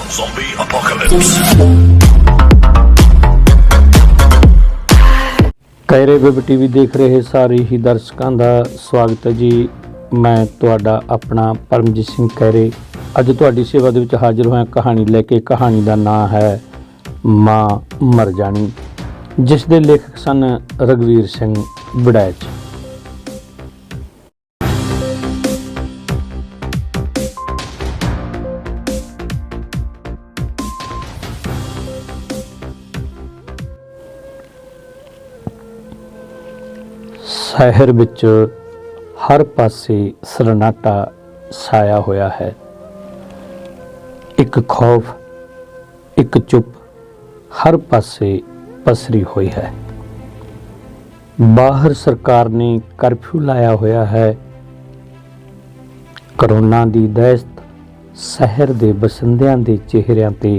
Zombie apocalypse. कैरे web TV देख रहे सारे ही दर्शकों का स्वागत है जी। मैं तुहाडा अपना परमजीत सिंह कैरे अज तुहाडी सेवा दे विच हाजिर होया कहानी लैके। कहानी का नाम है मां मर जानी, जिस दे लेखक सन रघुवीर सिंह वड़ैच। शहर विच हर पासे सन्नाटा छाया होया है। एक खौफ, एक चुप हर पासे पसरी हुई है। बाहर सरकार ने कर्फ्यू लाया होया है। करोना दी दहशत शहर दे बसिंदियां दे चेहरिਆਂ ते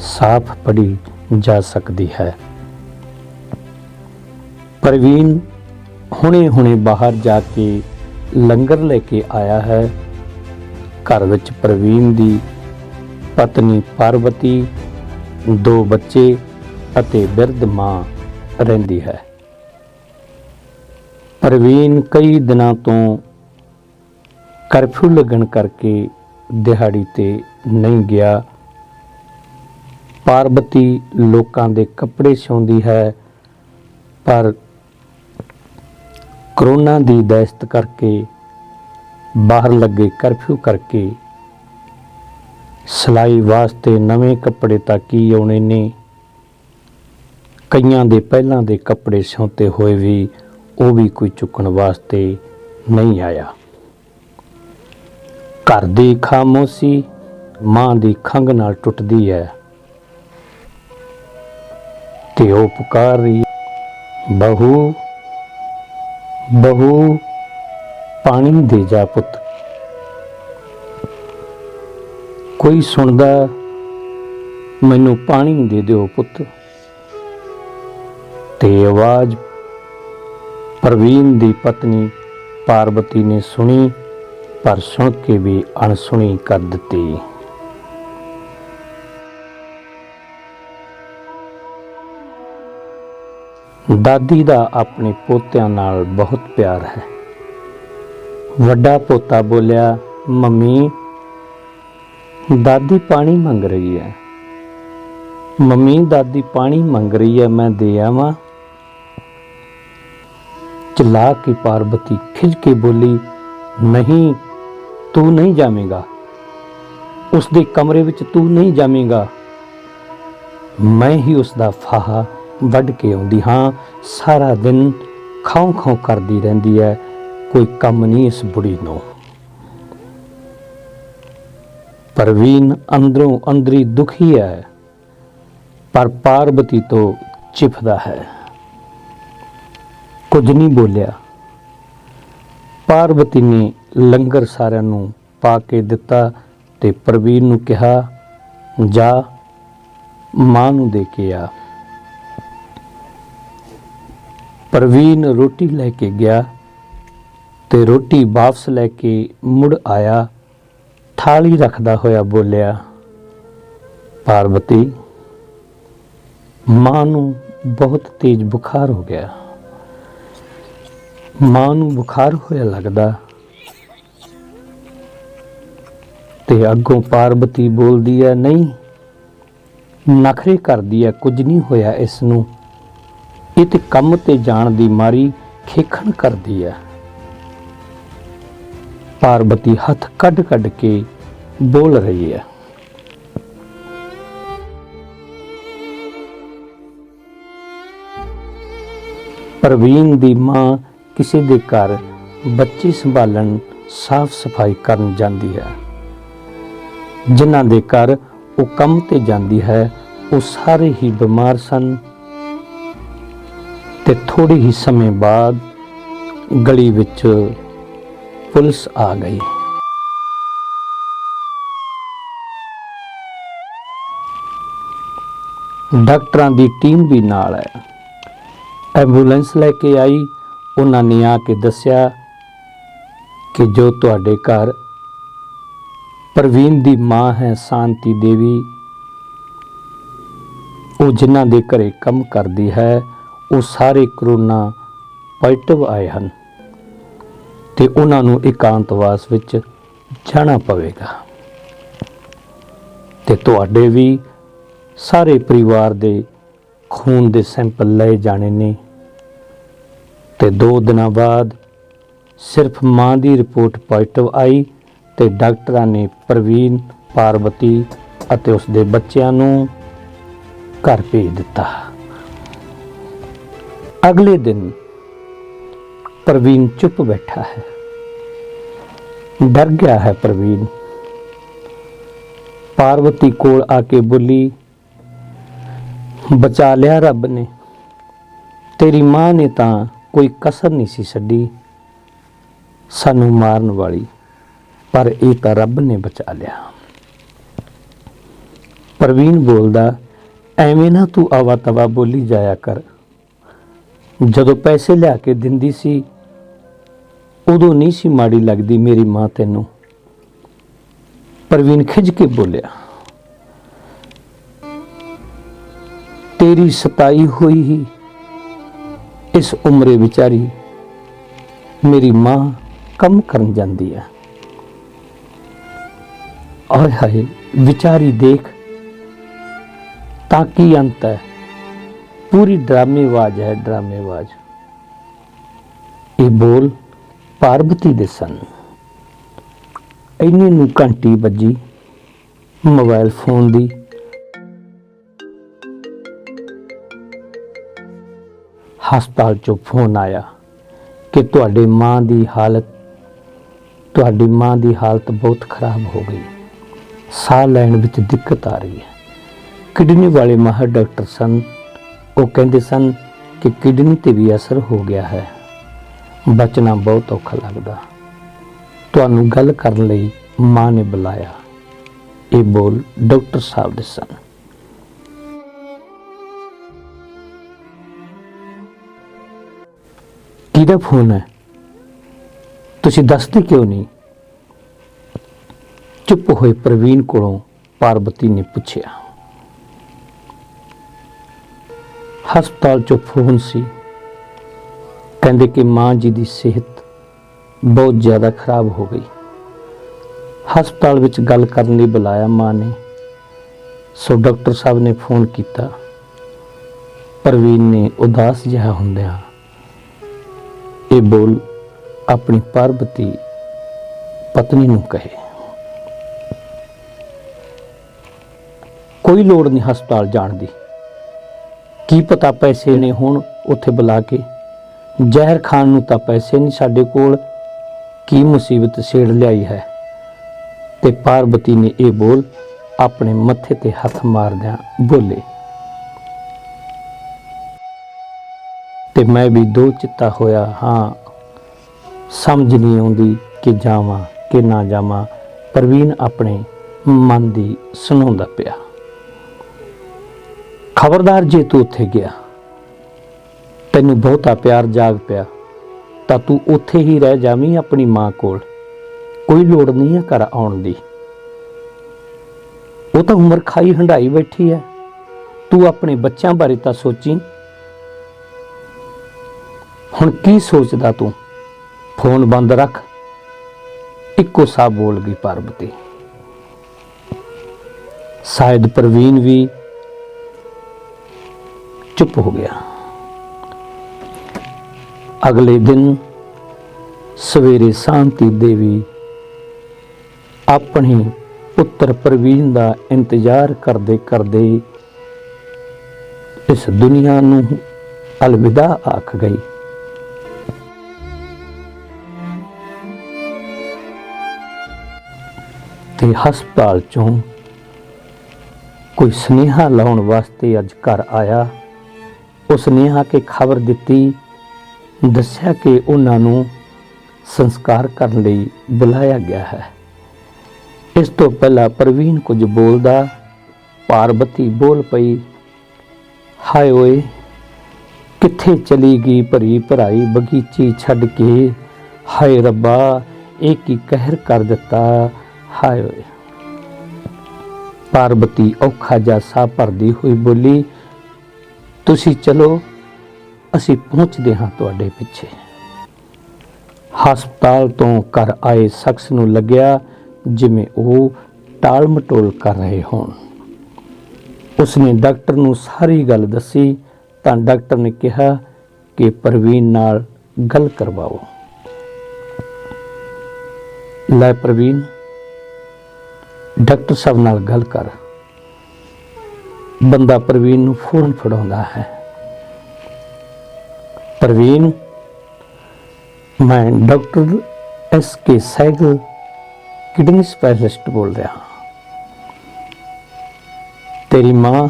साफ पड़ी जा सकती है। प्रवीण हुणे बाहर जाके लंगर लेके आया है। घर विच प्रवीण दी पत्नी पार्वती, 2 बच्चे अते बिरध मां रहिंदी है। प्रवीण कई दिनों तो कर्फ्यू लगन करके दिहाड़ी ते नहीं गया। पार्वती लोकां दे कपड़े सिउंदी है, पर करोना दी दहशत करके बाहर लगे कर्फ्यू करके सिलाई वास्ते नवे कपड़े तक ही आने ने। कईयां दे पहलां दे कपड़े सिउंते होए भी वो भी कोई चुकन वास्ते नहीं आया। घर दी खामोशी मां दी खंघ नाल टुटदी है ते वो पुकार रही, बहू बहू पानी दे जा पुत। कोई सुनदा, मैनू पानी दे दिओ पुत। ते आवाज प्रवीण दी पत्नी पार्वती ने सुनी, पर सुन के भी अणसुनी कर दिती। दादी दा अपने पोत्यां नाल बहुत प्यार है। वड्डा पोता बोलिया, मम्मी दादी पानी मंग रही है। मम्मी दादी पानी मंग रही है, मैं दे आवां? चिल्ला के पार्वती खिज के बोली, नहीं तू नहीं जामेगा, उसके कमरे विच तू नहीं जामेगा। मैं ही उसका फाहा वढ़ के आउंदी हाँ। सारा दिन खाऊं खाऊं करदी रहिंदी है, कोई कम नहीं इस बुढ़ी नूं। प्रवीण अंदरों अंदरी दुखी है, पर पार्वती तो चिफदा है। कुछ नहीं बोलिया। पार्वती ने लंगर सारिਆਂ ਨੂੰ पा के दिता ते प्रवीण ਨੂੰ कहा, जा मां ਨੂੰ दे के आ। प्रवीण रोटी लैके गया ते रोटी वापस लैके मुड़ आया। थाली रखदा होया बोलिया, पार्वती मां नूं बहुत तेज बुखार हो गया। मां नूं बुखार होया लगदा। ते अगों पार्वती बोलदी है, नहीं नखरे करदी है, कुछ नहीं होया इसनूं, ये ते कम ते जाण दी मारी खेखण करदी है। पार्वती हथ कड कड के बोल रही है। प्रवीण दी मां किसी दे घर बच्चे संभालन साफ सफाई करन जांदी है। जिन्हां दे घर वो कम ते जांदी है, वो सारे ही बीमार सन। ते थोड़े ही समय बाद गली विच पुलिस आ गई। डॉक्टरां दी टीम भी नाल है। एंबूलेंस लेके आई। उन्होंने आके दस्या कि जो तुहाडे घर ਪ੍ਰਵੀਨ ਦੀ ਮਾਂ ਹੈ ਸ਼ਾਂਤੀ ਦੇਵੀ। ਉਹ ਜਿਨ੍ਹਾਂ ਦੇ ਘਰੇ ਕੰਮ ਕਰਦੀ ਹੈ ਉਹ ਸਾਰੇ ਕਰੋਨਾ ਪੋਜ਼ਿਟਿਵ ਆਏ ਹਨ ਤੇ ਉਹਨਾਂ ਨੂੰ ਇਕਾਂਤਵਾਸ ਵਿੱਚ ਜਾਣਾ ਪਵੇਗਾ ਤੇ ਤੁਹਾਡੇ ਵੀ ਸਾਰੇ ਪਰਿਵਾਰ ਦੇ ਖੂਨ ਦੇ ਸੈਂਪਲ ਲਏ ਜਾਣੇ ਨੇ ਤੇ 2 ਦਿਨਾਂ ਬਾਅਦ ਸਿਰਫ ਮਾਂ ਦੀ ਰਿਪੋਰਟ ਪੋਜ਼ਿਟਿਵ ਆਈ ਤੇ ਡਾਕਟਰਾਂ ਨੇ ਪ੍ਰਵੀਨ, ਪਾਰਵਤੀ ਅਤੇ ਉਸਦੇ ਬੱਚਿਆਂ ਨੂੰ ਘਰ ਭੇਜ ਦਿੱਤਾ। ਅਗਲੇ ਦਿਨ ਪ੍ਰਵੀਨ ਚੁੱਪ ਬੈਠਾ ਹੈ, ਡਰ ਗਿਆ ਹੈ ਪ੍ਰਵੀਨ। ਪਾਰਵਤੀ ਕੋਲ ਆ ਕੇ ਬੋਲੀ, ਬਚਾ ਲਿਆ ਰੱਬ ਨੇ, ਤੇਰੀ ਮਾਂ ਨੇ ਤਾਂ ਕੋਈ ਕਸਰ ਨਹੀਂ ਸੀ ਛੱਡੀ ਸਾਨੂੰ ਮਾਰਨ ਵਾਲੀ, ਪਰ ਇਹ ਤਾਂ ਰੱਬ ਨੇ ਬਚਾ ਲਿਆ। ਪ੍ਰਵੀਨ ਬੋਲਦਾ, ਐਵੇਂ ਨਾ ਤੂੰ ਆਵਾ ਤਵਾ ਬੋਲੀ ਜਾਇਆ ਕਰ, ਜਦੋਂ ਪੈਸੇ ਲਿਆ ਕੇ ਦਿੰਦੀ ਸੀ ਉਦੋਂ ਨਹੀਂ ਸੀ ਮਾੜੀ ਲੱਗਦੀ ਮੇਰੀ ਮਾਂ ਤੈਨੂੰ। ਪ੍ਰਵੀਨ ਖਿੱਝ ਕੇ ਬੋਲਿਆ, ਤੇਰੀ ਸਤਾਈ ਹੋਈ ਹੀ ਇਸ ਉਮਰੇ ਵਿਚਾਰੀ ਮੇਰੀ ਮਾਂ ਕੰਮ ਕਰਨ ਜਾਂਦੀ ਹੈ। ਆਏ ਹਾਏ ਵਿਚਾਰੀ ਦੇਖ ਤਾਂ ਕੀ ਅੰਤ ਹੈ, ਪੂਰੀ ਡਰਾਮੇਬਾਜ਼ ਹੈ, ਡਰਾਮੇਬਾਜ਼। ਇਹ ਬੋਲ ਪਾਰਵਤੀ ਦੇ ਸਨ। ਇੰਨੇ ਨੂੰ ਘੰਟੀ ਵੱਜੀ ਮੋਬਾਈਲ ਫੋਨ ਦੀ। ਹਸਪਤਾਲ ਚੋਂ ਫੋਨ ਆਇਆ ਕਿ ਤੁਹਾਡੀ ਮਾਂ ਦੀ ਹਾਲਤ ਬਹੁਤ ਖਰਾਬ ਹੋ ਗਈ, ਸਾਹ ਲੈਣ ਵਿੱਚ ਦਿੱਕਤ ਆ ਰਹੀ ਹੈ। ਕਿਡਨੀ ਵਾਲੇ ਮਾਹਰ ਡਾਕਟਰ ਸਨ, ਉਹ ਕਹਿੰਦੇ ਸਨ ਕਿ ਕਿਡਨੀ ਤੇ ਵੀ ਅਸਰ ਹੋ ਗਿਆ ਹੈ, ਬਚਣਾ ਬਹੁਤ ਔਖਾ ਲੱਗਦਾ, ਤੁਹਾਨੂੰ ਗੱਲ ਕਰਨ ਲਈ ਮਾਂ ਨੇ ਬੁਲਾਇਆ। ਇਹ ਬੋਲ ਡਾਕਟਰ ਸਾਹਿਬ ਦੇ ਸਨ। ਕਿਹਦਾ ਫੋਨ ਹੈ, ਤੁਸੀਂ ਦੱਸਦੇ ਕਿਉਂ ਨਹੀਂ? ਚੁੱਪ ਹੋਏ ਪ੍ਰਵੀਨ ਕੋਲੋਂ ਪਾਰਵਤੀ ਨੇ ਪੁੱਛਿਆ। ਹਸਪਤਾਲ ਚੋਂ ਫੋਨ ਸੀ, ਕਹਿੰਦੇ ਕਿ ਮਾਂ ਜੀ ਦੀ ਸਿਹਤ ਬਹੁਤ ਜ਼ਿਆਦਾ ਖਰਾਬ ਹੋ ਗਈ। ਹਸਪਤਾਲ ਵਿੱਚ ਗੱਲ ਕਰਨ ਲਈ ਬੁਲਾਇਆ ਮਾਂ ਨੇ। ਸੋ ਡਾਕਟਰ ਸਾਹਿਬ ਨੇ ਫੋਨ ਕੀਤਾ। ਪ੍ਰਵੀਨ ਨੇ ਉਦਾਸ ਜਿਹਾ ਹੁੰਦਿਆਂ ਇਹ ਬੋਲ ਆਪਣੀ ਪਾਰਵਤੀ ਪਤਨੀ ਨੂੰ ਕਹੇ, ਕੋਈ ਲੋੜ ਨਹੀਂ ਹਸਪਤਾਲ ਜਾਣ ਦੀ, ਕੀ ਪਤਾ ਪੈਸੇ ਨੇ ਹੁਣ ਉੱਥੇ ਬੁਲਾ ਕੇ, ਜ਼ਹਿਰ ਖਾਣ ਨੂੰ ਤਾਂ ਪੈਸੇ ਨਹੀਂ ਸਾਡੇ ਕੋਲ, ਕੀ ਮੁਸੀਬਤ ਛੇੜ ਲਿਆਈ ਹੈ। ਤੇ ਪਾਰਵਤੀ ਨੇ ਇਹ ਬੋਲ ਆਪਣੇ ਮੱਥੇ ਤੇ ਹੱਥ ਮਾਰਦਿਆਂ ਬੋਲੇ, ਤੇ ਮੈਂ ਵੀ ਦੋ ਚਿੱਤਾ ਹੋਇਆ ਹਾਂ, ਸਮਝ ਨਹੀਂ ਆਉਂਦੀ ਕਿ ਜਾਵਾਂ ਕਿ ਨਾ ਜਾਵਾਂ। ਪ੍ਰਵੀਨ ਆਪਣੇ ਮਨ ਦੀ ਸੁਣਾਉਂਦਾ ਪਿਆ। ਖਬਰਦਾਰ ਜੇ ਤੂੰ ਉੱਥੇ ਗਿਆ, ਤੈਨੂੰ ਬਹੁਤਾ ਪਿਆਰ ਜਾਗ ਪਿਆ ਤਾਂ ਤੂੰ ਉੱਥੇ ਹੀ ਰਹਿ ਜਾਵੀਂ ਆਪਣੀ ਮਾਂ ਕੋਲ, ਕੋਈ ਲੋੜ ਨਹੀਂ ਹੈ ਘਰ ਆਉਣ ਦੀ। ਉਹ ਤਾਂ ਉਮਰ ਖਾਈ ਹੰਡਾਈ ਬੈਠੀ ਹੈ, ਤੂੰ ਆਪਣੇ ਬੱਚਿਆਂ ਬਾਰੇ ਤਾਂ ਸੋਚੀ। ਹੁਣ ਕੀ ਸੋਚਦਾ ਤੂੰ? ਫੋਨ ਬੰਦ ਰੱਖ, ਇੱਕੋ ਸਾਹ ਬੋਲ ਗਈ ਪਾਰਵਤੀ। ਸ਼ਾਇਦ ਪ੍ਰਵੀਨ ਵੀ ਚੁੱਪ ਹੋ ਗਿਆ। ਅਗਲੇ ਦਿਨ ਸਵੇਰੇ ਸ਼ਾਂਤੀ ਦੇਵੀ ਆਪਣੇ ਪੁੱਤਰ ਪ੍ਰਵੀਨ ਦਾ ਇੰਤਜ਼ਾਰ ਕਰਦੇ ਕਰਦੇ ਇਸ ਦੁਨੀਆ ਨੂੰ ਅਲਵਿਦਾ ਆਖ ਗਈ। ਤੇ ਹਸਪਤਾਲ ਚੋਂ ਕੋਈ ਸੁਨੇਹਾ ਲਾਉਣ ਵਾਸਤੇ ਅੱਜ ਘਰ ਆਇਆ। ਉਸ ਨੇ ਆ ਕੇ ਖਬਰ ਦਿੱਤੀ, ਦੱਸਿਆ ਕਿ ਉਹਨਾਂ ਨੂੰ ਸੰਸਕਾਰ ਕਰਨ ਲਈ ਬੁਲਾਇਆ ਗਿਆ ਹੈ। ਇਸ ਤੋਂ ਪਹਿਲਾਂ ਪ੍ਰਵੀਨ ਕੁਝ ਬੋਲਦਾ, ਪਾਰਵਤੀ ਬੋਲ ਪਈ, ਹਾਏ ਓਏ ਕਿੱਥੇ ਚਲੀ ਗਈ ਭਰੀ ਭਰਾਈ ਬਗੀਚੀ ਛੱਡ ਕੇ, ਹਾਏ ਰੱਬਾ ਇਹ ਕੀ ਕਹਿਰ ਕਰ ਦਿੱਤਾ, ਹਾਏ ਓਏ। ਪਾਰਬਤੀ ਔਖਾ ਜਿਹਾ ਸਾਹ ਭਰਦੀ ਹੋਈ ਬੋਲੀ, ਤੁਸੀਂ ਚਲੋ, ਅਸੀਂ ਪਹੁੰਚਦੇ ਹਾਂ ਤੁਹਾਡੇ ਪਿੱਛੇ। ਹਸਪਤਾਲ ਤੋਂ ਘਰ ਆਏ ਸ਼ਖਸ ਨੂੰ ਲੱਗਿਆ ਜਿਵੇਂ ਉਹ ਟਾਲ ਮਟੋਲ ਕਰ ਰਹੇ ਹੋਣ। ਉਸਨੇ ਡਾਕਟਰ ਨੂੰ ਸਾਰੀ ਗੱਲ ਦੱਸੀ ਤਾਂ ਡਾਕਟਰ ਨੇ ਕਿਹਾ ਕਿ ਪ੍ਰਵੀਨ ਨਾਲ ਗੱਲ ਕਰਵਾਓ। ਲੈ ਪ੍ਰਵੀਨ, ਡਾਕਟਰ ਸਾਹਿਬ ਨਾਲ ਗੱਲ ਕਰ। ਬੰਦਾ ਪ੍ਰਵੀਨ ਨੂੰ ਫੋਨ ਫੜਾਉਂਦਾ ਹੈ। ਪ੍ਰਵੀਨ, ਮੈਂ doctor SK Sehgal kidney specialist ਬੋਲ ਰਿਹਾ ਹਾਂ। ਤੇਰੀ ਮਾਂ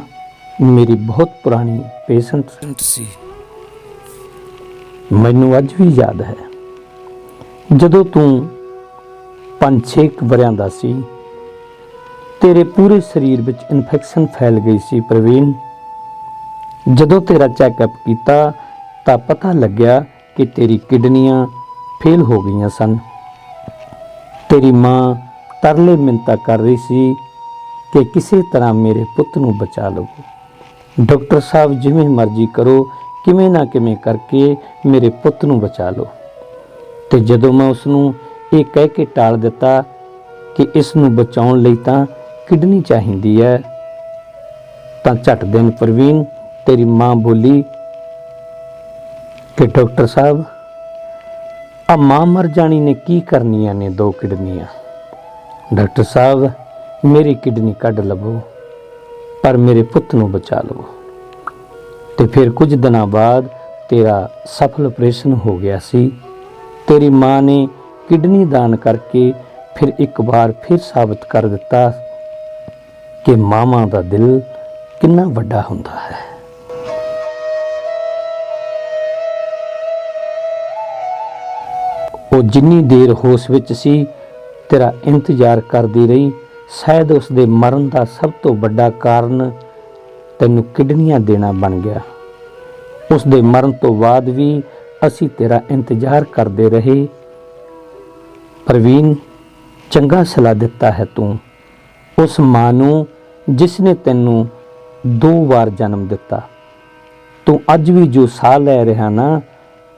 ਮੇਰੀ ਬਹੁਤ ਪੁਰਾਣੀ ਪੇਸ਼ੈਂਟ ਸੀ। ਮੈਨੂੰ ਅੱਜ ਵੀ ਯਾਦ ਹੈ ਜਦੋਂ ਤੂੰ 5-6 ਵਰਿਆਂ ਦਾ ਸੀ, ਤੇਰੇ ਪੂਰੇ ਸਰੀਰ ਵਿੱਚ ਇਨਫੈਕਸ਼ਨ ਫੈਲ ਗਈ ਸੀ। ਪ੍ਰਵੀਨ, ਜਦੋਂ ਤੇਰਾ ਚੈੱਕਅਪ ਕੀਤਾ ਤਾਂ ਪਤਾ ਲੱਗਿਆ ਕਿ ਤੇਰੀ ਕਿਡਨੀਆਂ ਫੇਲ ਹੋ ਗਈਆਂ ਸਨ। ਤੇਰੀ ਮਾਂ ਤਰਲੇ ਮਿੰਨਤਾਂ ਕਰ ਰਹੀ ਸੀ ਕਿ ਕਿਸੇ ਤਰ੍ਹਾਂ ਮੇਰੇ ਪੁੱਤ ਨੂੰ ਬਚਾ ਲਵੋ। ਡਾਕਟਰ ਸਾਹਿਬ, ਜਿਵੇਂ ਮਰਜ਼ੀ ਕਰੋ, ਕਿਵੇਂ ਨਾ ਕਿਵੇਂ ਕਰਕੇ ਮੇਰੇ ਪੁੱਤ ਨੂੰ ਬਚਾ ਲਓ। ਤੇ ਜਦੋਂ ਮੈਂ ਉਸ ਨੂੰ ਇਹ ਕਹਿ ਕੇ ਟਾਲ ਦਿੱਤਾ ਕਿ ਇਸ ਨੂੰ ਬਚਾਉਣ ਲਈ ਤਾਂ ਕਿਡਨੀ ਚਾਹੀਦੀ ਹੈ, ਤਾਂ ਝਟ ਦਿਨ ਪ੍ਰਵੀਨ ਤੇਰੀ ਮਾਂ ਬੋਲੀ ਕਿ ਡਾਕਟਰ ਸਾਹਿਬ, ਆ ਮਾਂ ਮਰ ਜਾਣੀ ਨੇ ਕੀ ਕਰਨੀਆਂ ਨੇ 2 ਕਿਡਨੀਆਂ। ਡਾਕਟਰ ਸਾਹਿਬ, ਮੇਰੀ ਕਿਡਨੀ ਕੱਢ ਲਵੋ, ਪਰ ਮੇਰੇ ਪੁੱਤ ਨੂੰ ਬਚਾ ਲਵੋ। ਤੇ ਫਿਰ ਕੁਝ ਦਿਨਾਂ ਬਾਅਦ ਤੇਰਾ ਸਫਲ ਆਪਰੇਸ਼ਨ ਹੋ ਗਿਆ ਸੀ। ਤੇਰੀ ਮਾਂ ਨੇ ਕਿਡਨੀ ਦਾਨ ਕਰਕੇ ਫਿਰ ਇੱਕ ਵਾਰ ਫਿਰ ਸਾਬਤ ਕਰ ਦਿੱਤਾ ਕਿ ਮਾਵਾਂ ਦਾ ਦਿਲ ਕਿੰਨਾ ਵੱਡਾ ਹੁੰਦਾ ਹੈ। ਉਹ ਜਿੰਨੀ ਦੇਰ ਹੋਸ਼ ਵਿੱਚ ਸੀ ਤੇਰਾ ਇੰਤਜ਼ਾਰ ਕਰਦੀ ਰਹੀ। ਸ਼ਾਇਦ ਉਸ ਦੇ ਮਰਨ ਦਾ ਸਭ ਤੋਂ ਵੱਡਾ ਕਾਰਨ ਤੈਨੂੰ ਕਿਡਨੀਆਂ ਦੇਣਾ ਬਣ ਗਿਆ। ਉਸ ਦੇ ਮਰਨ ਤੋਂ ਬਾਅਦ ਵੀ ਅਸੀਂ ਤੇਰਾ ਇੰਤਜ਼ਾਰ ਕਰਦੇ ਰਹੇ। ਪ੍ਰਵੀਨ, ਚੰਗਾ ਸਲਾਹ ਦਿੱਤਾ ਹੈ ਤੂੰ ਉਸ ਮਾਂ ਨੂੰ ਜਿਸ ਨੇ ਤੈਨੂੰ 2 ਵਾਰ ਜਨਮ ਦਿੱਤਾ। ਤੂੰ ਅੱਜ ਵੀ ਜੋ ਸਾਹ ਲੈ ਰਿਹਾ ਨਾ,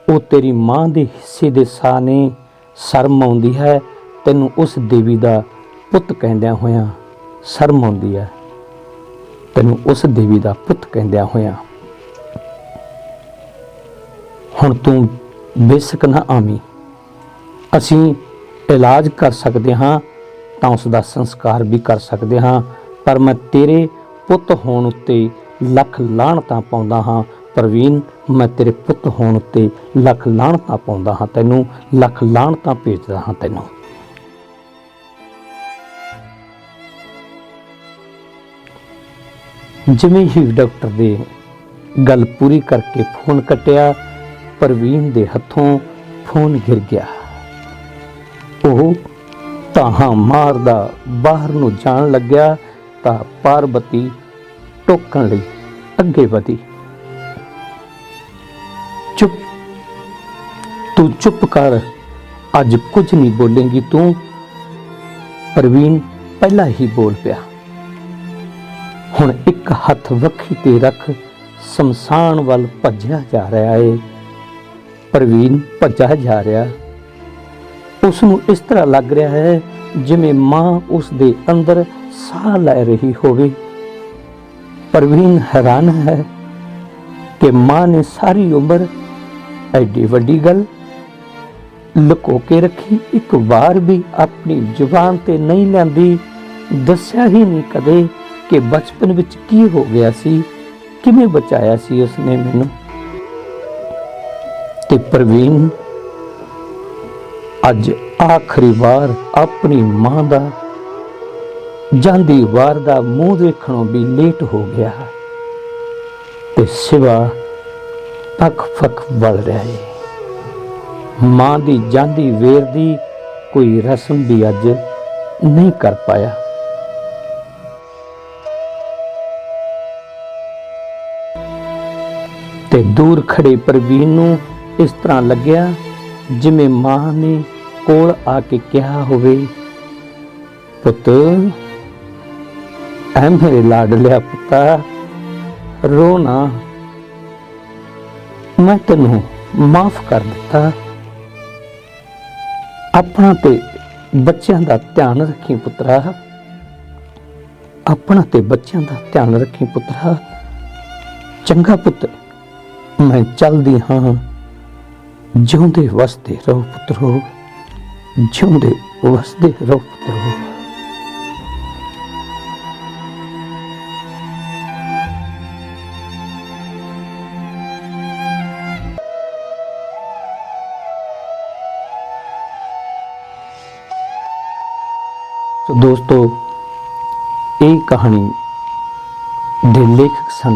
ਉਹ ਤੇਰੀ ਮਾਂ ਦੇ ਹਿੱਸੇ ਦੇ ਸਾਹ ਨੇ। ਸ਼ਰਮ ਆਉਂਦੀ ਹੈ ਤੈਨੂੰ ਉਸ ਦੇਵੀ ਦਾ ਪੁੱਤ ਕਹਿੰਦਿਆਂ ਹੋਇਆਂ, ਸ਼ਰਮ ਆਉਂਦੀ ਹੈ ਤੈਨੂੰ ਉਸ ਦੇਵੀ ਦਾ ਪੁੱਤ ਕਹਿੰਦਿਆਂ ਹੋਇਆਂ। ਹੁਣ ਤੂੰ ਬੇਸ਼ੱਕ ਨਾ ਆਵੀਂ, ਅਸੀਂ ਇਲਾਜ ਕਰ ਸਕਦੇ ਹਾਂ ਤਾਂ ਉਸ ਦਾ ਸੰਸਕਾਰ ਵੀ ਕਰ ਸਕਦੇ ਹਾਂ, ਪਰ ਮੈਂ ਤੇਰੇ ਪੁੱਤ ਹੋਣ ਉੱਤੇ ਲੱਖ ਲਾਹਣਤਾਂ ਪਾਉਂਦਾ ਹਾਂ। ਪ੍ਰਵੀਨ, ਮੈਂ ਤੇਰੇ ਪੁੱਤ ਹੋਣ ਉੱਤੇ ਲੱਖ ਲਾਹਣਤਾਂ ਪਾਉਂਦਾ ਹਾਂ, ਤੈਨੂੰ ਲੱਖ ਲਾਹਣਤਾਂ ਭੇਜਦਾ ਹਾਂ ਤੈਨੂੰ। ਜਿਵੇਂ ਹੀ ਡਾਕਟਰ ਦੇ ਗੱਲ ਪੂਰੀ ਕਰਕੇ ਫੋਨ ਕੱਟਿਆ, ਪ੍ਰਵੀਨ ਦੇ ਹੱਥੋਂ ਫੋਨ ਗਿਰ ਗਿਆ। ਉਹ ਤਾਹਾਂ ਮਾਰਦਾ ਬਾਹਰ ਨੂੰ ਜਾਣ ਲੱਗਿਆ ਤਾਂ ਪਾਰਬਤੀ ਟੋਕਣ ਲਈ ਅੱਗੇ ਵਧੀ। ਚੁੱਪ, ਤੂੰ ਚੁੱਪ ਕਰ, ਅੱਜ ਕੁਝ ਨਹੀਂ ਬੋਲੇਂਗੀ ਤੂੰ। ਪ੍ਰਵੀਨ ਪਹਿਲਾਂ ਹੀ ਬੋਲ ਪਿਆ। ਹੁਣ ਇੱਕ ਹੱਥ ਵੱਖੀ ਤੇ ਰੱਖ ਸ਼ਮਸ਼ਾਨ ਵੱਲ ਭੱਜਿਆ ਜਾ ਰਿਹਾ ਏ। ਪ੍ਰਵੀਨ ਭੱਜਿਆ ਜਾ ਰਿਹਾ। ਉਸ ਨੂੰ ਇਸ ਤਰ੍ਹਾਂ ਲੱਗ ਰਿਹਾ ਹੈ ਜਿਵੇਂ ਮਾਂ ਉਸ ਦੇ ਅੰਦਰ ਸਾਹ ਲੈ ਰਹੀ ਹੋਵੇ। ਪ੍ਰਵੀਨ ਹੈਰਾਨ ਹੈ ਕਿ ਮਾਂ ਨੇ ਸਾਰੀ ਉਮਰ ਐਡੀ ਵੱਡੀ ਗੱਲ ਲੁਕੋ ਕੇ ਰੱਖੀ, ਇੱਕ ਵਾਰ ਵੀ ਆਪਣੀ ਜ਼ੁਬਾਨ ਤੇ ਨਹੀਂ ਲਿਆਂਦੀ, ਦੱਸਿਆ ਹੀ ਨਹੀਂ ਕਦੇ ਕਿ ਬਚਪਨ ਵਿੱਚ ਕੀ ਹੋ ਗਿਆ ਸੀ, ਕਿਵੇਂ ਬਚਾਇਆ ਸੀ ਉਸਨੇ ਮੈਨੂੰ। ਤੇ ਪ੍ਰਵੀਨ ਅੱਜ ਆਖਰੀ ਵਾਰ ਆਪਣੀ ਮਾਂ ਦਾ ਜਾਂਦੀ ਵਾਰ ਦਾ ਮੂੰਹ ਦੇਖਣੋਂ ਵੀ ਲੇਟ ਹੋ ਗਿਆ ਤੇ ਸਿਵਾ ਫਕ ਵਲ ਰਿਹਾ ਹੈ। ਮਾਂ ਦੀ ਜਾਂਦੀ ਵੇਰ ਦੀ ਕੋਈ ਰਸਮ ਵੀ ਅੱਜ ਨਹੀਂ ਕਰ ਪਾਇਆ। ਤੇ ਦੂਰ ਖੜੇ ਪ੍ਰਵੀਨ ਨੂੰ ਇਸ ਤਰ੍ਹਾਂ ਲੱਗਿਆ ਜਿਵੇਂ ਮਾਂ ਨੇ ਕੋਲ ਆ ਕੇ ਕਿਹਾ ਹੋਵੇ, ਪੁੱਤ ਐ ਮੇਰੇ ਲਾਡਲਿਆ ਪੁੱਤਾ रो ना, मैं तेनों माफ कर दिता। अपना ते बच्चों का ध्यान रखी पुत्रा, अपना ते बच्चों का ध्यान रखी पुत्रा। चंगा पुत्र, मैं चलदी हाँ। जिउंदे वसदे रहो पुत्रो, जिउंदे वसदे रहो पुत्रो। तो दोस्तों, ये कहानी दे लेखक सन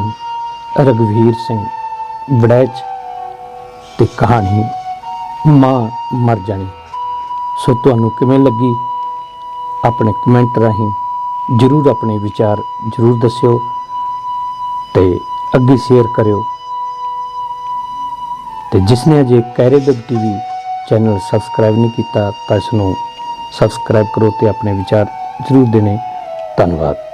रघुवीर सिंह वड़ैच ते कहानी मां मर जानी। सो तुहानू किवें लगी अपने कमेंट राहीं जरूर अपने विचार जरूर दस्यो ते अगे शेयर करियो। ते जिसने अजे कैरे वेब टीवी चैनल सबसक्राइब नहीं किया तो इसनू सबसक्राइब करो ते अपने विचार जरूर देने। धन्यवाद।